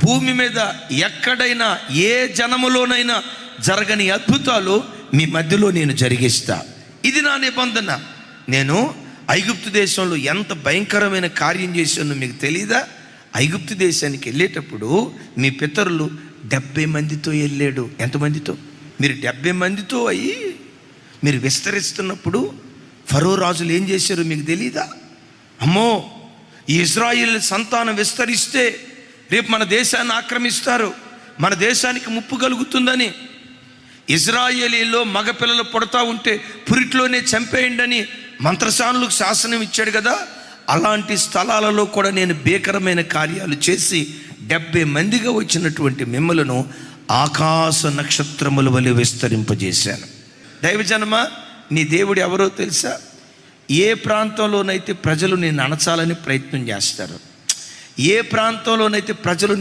భూమి మీద ఎక్కడైనా ఏ జనములోనైనా జరగని అద్భుతాలు మీ మధ్యలో నేను జరిగిస్తా. ఇది నా నిబంధన. నేను ఐగుప్తు దేశంలో ఎంత భయంకరమైన కార్యం చేశానో మీకు తెలీదా? ఐగుప్తు దేశానికి వెళ్ళేటప్పుడు మీ పితరులు 70 మందితో వెళ్ళాడు. ఎంతమందితో? మీరు 70 మందితో అయ్యి మీరు విస్తరిస్తున్నప్పుడు ఫరో రాజులు ఏం చేశారో మీకు తెలీదా? అమ్మో, ఈ ఇజ్రాయిల్ సంతానం విస్తరిస్తే రేపు మన దేశాన్ని ఆక్రమిస్తారు, మన దేశానికి ముప్పు కలుగుతుందని, ఇజ్రాయేలీలో మగపిల్లలు పుడతా ఉంటే పురిట్లోనే చంపేయండి మంత్రసానులకు శాసనం ఇచ్చాడు కదా. అలాంటి స్థలాలలో కూడా నేను భీకరమైన కార్యాలు చేసి 70 మందిగా వచ్చినటువంటి మిమ్మలను ఆకాశ నక్షత్రముల వలె విస్తరింపజేశాను. దైవజనమా, నీ దేవుడు ఎవరో తెలుసా? ఏ ప్రాంతంలోనైతే ప్రజలు నిన్ను అణచాలని ప్రయత్నం చేస్తారు, ఏ ప్రాంతంలోనైతే ప్రజలు